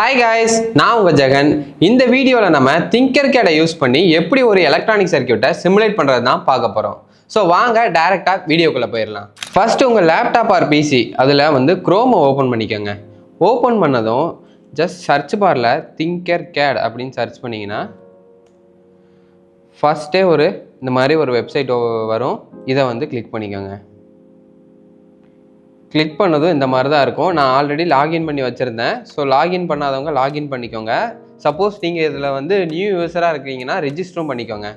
Hi guys, நான் உங்கள் ஜெகன். இந்த வீடியோவில் நம்ம திங்கர்கேடை யூஸ் பண்ணி எப்படி ஒரு எலக்ட்ரானிக் சர்க்கியூட்டை சிமுலேட் பண்ணுறது தான் பார்க்க போகிறோம். ஸோ வாங்க டைரெக்டாக வீடியோக்குள்ளே போயிடலாம். ஃபர்ஸ்ட் உங்கள் லேப்டாப் ஆர் பிசி அதில் குரோமை ஓப்பன் பண்ணிக்கோங்க. ஓப்பன் பண்ணதும் ஜஸ்ட் சர்ச் பாரில் திங்கர்கேட் அப்படின்னு சர்ச் பண்ணிங்கன்னா ஃபஸ்ட்டே இந்த மாதிரி ஒரு வெப்சைட் வரும். இதை கிளிக் பண்ணிக்கோங்க. கிளிக் பண்ணதும் இந்த மாதிரி தான் இருக்கும். நான் ஆல்ரெடி லாகின் பண்ணி வச்சுருந்தேன். ஸோ லாகின் பண்ணாதவங்க லாகின் பண்ணிக்கோங்க. சப்போஸ் நீங்கள் இதில் நியூ யூஸராக இருக்கிறீங்கன்னா ரெஜிஸ்டரும் பண்ணிக்கோங்க.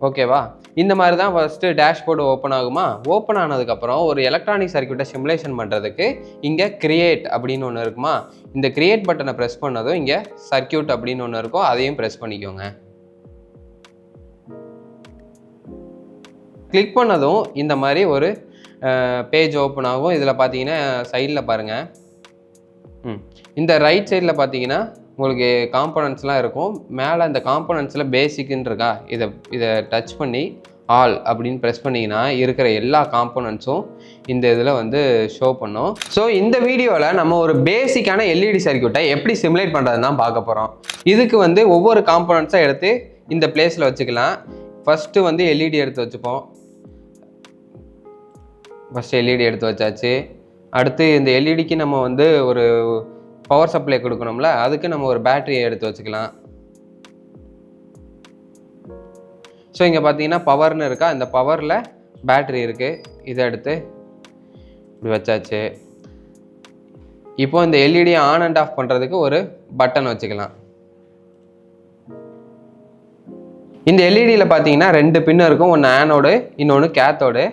ஓகேவா? இந்த மாதிரி தான் ஃபஸ்ட்டு டேஷ்போர்டு ஓப்பன் ஆகுமா? ஓப்பன் ஆனதுக்கப்புறம் ஒரு எலக்ட்ரானிக் சர்க்யூட்டை சிமுலேஷன் பண்ணுறதுக்கு இங்கே கிரியேட் அப்படின்னு ஒன்று இருக்குமா? இந்த கிரியேட் பட்டனை ப்ரெஸ் பண்ணதும் இங்கே சர்க்யூட் அப்படின்னு ஒன்று இருக்கும். அதையும் ப்ரெஸ் பண்ணிக்கோங்க. கிளிக் பண்ணதும் இந்த மாதிரி ஒரு பேஜ் ஓப்பன் ஆகும். இதில் பார்த்தீங்கன்னா சைடில் பாருங்கள், இந்த ரைட் சைடில் பார்த்தீங்கன்னா உங்களுக்கு காம்போனன்ட்ஸ்லாம் இருக்கும். மேலே இந்த காம்போனன்ட்ஸில் பேசிக்குன்னு இருக்கா, இதை டச் பண்ணி ஆல் அப்படின்னு ப்ரெஸ் பண்ணிங்கன்னா இருக்கிற எல்லா காம்போனன்ட்ஸும் இந்த இதில் ஷோ பண்ணும். ஸோ இந்த வீடியோவில் நம்ம ஒரு பேசிக்கான எல்இடி சர்க்யூட்டை எப்படி சிமுலேட் பண்ணுறதுன்னு தான் பார்க்க போகிறோம். இதுக்கு ஒவ்வொரு காம்போனன்ட்ஸாக எடுத்து இந்த பிளேஸில் வச்சுக்கலாம். ஃபஸ்ட்டு எல்இடி எடுத்து வச்சுப்போம். ஃபஸ்ட்டு எல்இடி எடுத்து வச்சாச்சு. அடுத்து இந்த எல்இடிக்கு நம்ம ஒரு பவர் சப்ளை கொடுக்கணும்ல, அதுக்கு நம்ம ஒரு பேட்டரியை எடுத்து வச்சுக்கலாம். ஸோ இங்கே பார்த்தீங்கன்னா பவர்னு இருக்கா, இந்த பவரில் பேட்டரி இருக்குது. இதை எடுத்து இப்படி வச்சாச்சு. இப்போ இந்த எல்இடியை ஆன் அண்ட் ஆஃப் பண்ணுறதுக்கு ஒரு பட்டன் வச்சுக்கலாம். இந்த எல்இடியில் பார்த்தீங்கன்னா 2 பின் இருக்கும். ஒன்று ஆனோடு, இன்னொன்று கேத்தோடு.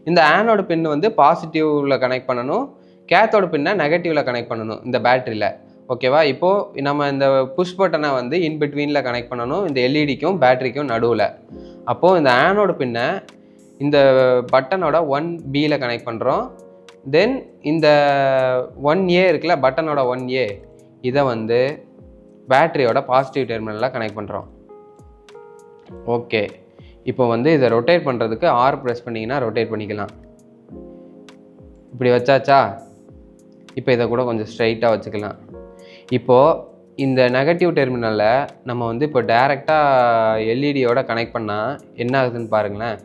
இந்த ஆனோட பின் பாசிட்டிவில் கனெக்ட் பண்ணணும், கேத்தோட பின்னை நெகட்டிவில் கனெக்ட் பண்ணணும் இந்த பேட்டரியில். ஓகேவா? இப்போது நம்ம இந்த புஷ் பட்டனை இன்பிட்வீனில் கனெக்ட் பண்ணணும், இந்த எல்இடிக்கும் பேட்டரிக்கும் நடுவில். அப்போது இந்த ஆனோட பின்னை இந்த பட்டனோட 1Bயில் கனெக்ட் பண்ணுறோம். தென் இந்த 1A இருக்குல்ல, பட்டனோட 1A, இதை பேட்டரியோட பாசிட்டிவ் டெர்மினலில் கனெக்ட் பண்ணுறோம். ஓகே, இப்போ இதை ரொட்டேட் பண்ணுறதுக்கு ஆர் ப்ரெஸ் பண்ணிங்கன்னா ரொட்டேட் பண்ணிக்கலாம். இப்படி வச்சாச்சா? இப்போ இதை கூட கொஞ்சம் ஸ்ட்ரைட்டாக வச்சுக்கலாம். இப்போது இந்த நெகட்டிவ் டெர்மினலில் நம்ம இப்போ டைரெக்டாக எல்இடியோட கனெக்ட் பண்ணால் என்ன ஆகுதுன்னு பாருங்களேன்.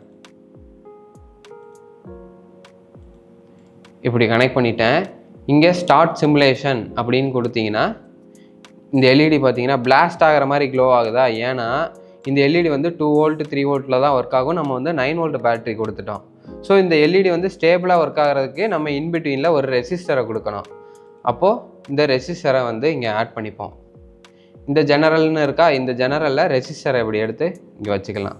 இப்படி கனெக்ட் பண்ணிட்டேன். இங்கே ஸ்டார்ட் சிமுலேஷன் அப்படின்னு கொடுத்தீங்கன்னா இந்த எல்இடி பார்த்தீங்கன்னா பிளாஸ்ட் ஆகிற மாதிரி க்ளோ ஆகுதா? ஏன்னா இந்த எல்இடி 2 வோல்ட் 3 வோல்ட்டில் தான் ஒர்க் ஆகும். நம்ம 9 வோல்ட் பேட்டரி கொடுத்துட்டோம். ஸோ இந்த எல்இடி ஸ்டேபிளாக ஒர்க் ஆகிறதுக்கு நம்ம இன்பிட்வீனில் ஒரு ரெசிஸ்டரை கொடுக்கணும். அப்போது இந்த ரெசிஸ்டரை இங்கே ஆட் பண்ணிப்போம். இந்த ஜெனரல்னு இருக்கா, இந்த ஜெனரலில் ரெசிஸ்டரை இப்படி எடுத்து இங்கே வச்சுக்கலாம்.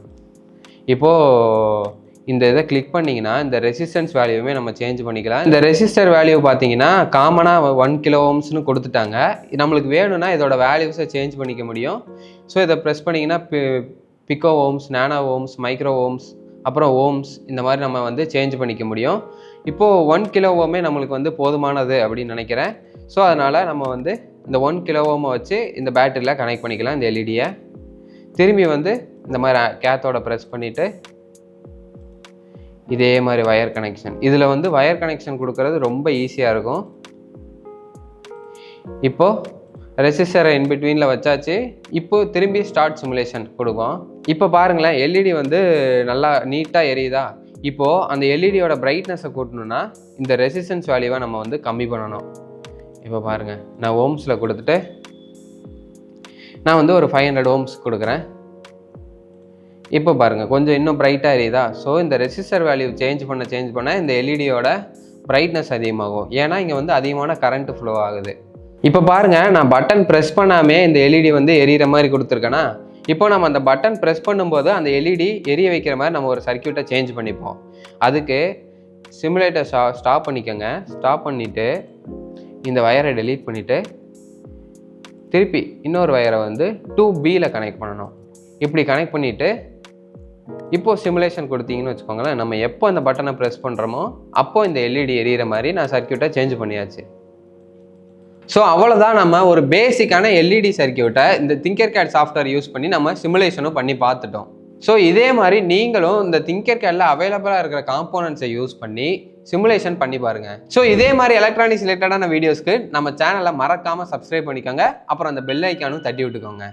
இப்போது இந்த இதை கிளிக் பண்ணிங்கன்னா இந்த ரெசிஸ்டன்ஸ் வேல்யூவுமே நம்ம சேஞ்ச் பண்ணிக்கலாம். இந்த ரெசிஸ்டர் வேல்யூ பார்த்தீங்கன்னா காமனாக 1 கிலோ ஓம்ஸ்னு கொடுத்துட்டாங்க. நம்மளுக்கு வேணும்னா இதோட வேல்யூஸை சேஞ்ச் பண்ணிக்க முடியும். ஸோ இதை ப்ரெஸ் பண்ணிங்கன்னா பிக்கோ ஓம்ஸ், நானோ ஓம்ஸ், மைக்ரோ ஓம்ஸ், அப்புறம் ஓம்ஸ், இந்த மாதிரி நம்ம சேஞ்ச் பண்ணிக்க முடியும். இப்போது 1 கிலோ ஓமே நம்மளுக்கு போதுமானது அப்படின்னு நினைக்கிறேன். ஸோ அதனால் நம்ம இந்த 1 கிலோ ஓமை வச்சு இந்த பேட்டரியில் கனெக்ட் பண்ணிக்கலாம். இந்த எல்இடியை திரும்பி இந்த மாதிரி கேத்தோட ப்ரெஸ் பண்ணிவிட்டு இதே மாதிரி வயர் கனெக்ஷன், இதில் வயர் கனெக்ஷன் கொடுக்கறது ரொம்ப ஈஸியாக இருக்கும். இப்போது ரெசிஸ்டரை இன்பிட்வீனில் வச்சாச்சு. இப்போது திரும்பி ஸ்டார்ட் சிமுலேஷன் கொடுக்கும். இப்போ பாருங்களேன், எல்இடி நல்லா நீட்டாக எரியுதா? இப்போது அந்த எல்இடியோட பிரைட்னஸை கூட்டணுன்னா இந்த ரெசிஸ்டன்ஸ் வேல்யூவை நம்ம கம்மி பண்ணணும். இப்போ பாருங்கள், நான் ஓம்ஸில் கொடுத்துட்டு நான் ஒரு 500 ஓம்ஸ் கொடுக்குறேன். இப்போ பாருங்கள், கொஞ்சம் இன்னும் பிரைட்டாக எரியுதா? ஸோ இந்த ரெசிஸ்டர் வேல்யூ சேஞ்ச் பண்ண இந்த எல்இடியோட பிரைட்னஸ் அதிகமாகும். ஏன்னா இங்கே அதிகமான கரண்ட் ஃப்ளோ ஆகுது. இப்போ பாருங்கள், நான் பட்டன் ப்ரெஸ் பண்ணாமே இந்த எல்இடி எரியிற மாதிரி கொடுத்துருக்கேன்னா, இப்போ நம்ம அந்த பட்டன் ப்ரெஸ் பண்ணும்போது அந்த எல்இடி எரிய வைக்கிற மாதிரி நம்ம ஒரு சர்க்யூட்டை சேஞ்ச் பண்ணிப்போம். அதுக்கு சிமுலேட்டர் ஸ்டாப் பண்ணிக்கோங்க. ஸ்டாப் பண்ணிவிட்டு இந்த வயரை டெலீட் பண்ணிவிட்டு திருப்பி இன்னொரு வயரை 2Bயில் கனெக்ட் பண்ணணும். இப்படி கனெக்ட் பண்ணிவிட்டு இப்போது சிமுலேஷன் கொடுத்தீங்கன்னு வச்சுக்கோங்களேன், நம்ம எப்போ அந்த பட்டனை ப்ரெஸ் பண்ணுறோமோ அப்போது இந்த எல்இடி எரியிற மாதிரி நான் சர்க்யூட்டை சேஞ்ச் பண்ணியாச்சு. ஸோ அவ்வளோதான், நம்ம ஒரு பேசிக்கான எல்இடி சர்க்யூட்டை இந்த திங்கர்கேட் சாஃப்ட்வேர் யூஸ் பண்ணி நம்ம சிமுலேஷனும் பண்ணி பார்த்துட்டோம். ஸோ இதே மாதிரி நீங்களும் இந்த திங்கர்கேடில் அவைலபிளாக இருக்கிற காம்போனன்ட்ஸை யூஸ் பண்ணி சிமுலேஷன் பண்ணி பாருங்கள். ஸோ இதே மாதிரி எலக்ட்ரானிக்ஸ் ரிலேட்டடான வீடியோஸ்க்கு நம்ம சேனலை மறக்காமல் சப்ஸ்கிரைப் பண்ணிக்கோங்க. அப்புறம் அந்த பெல் ஐக்கானும் தட்டி விட்டுக்கோங்க.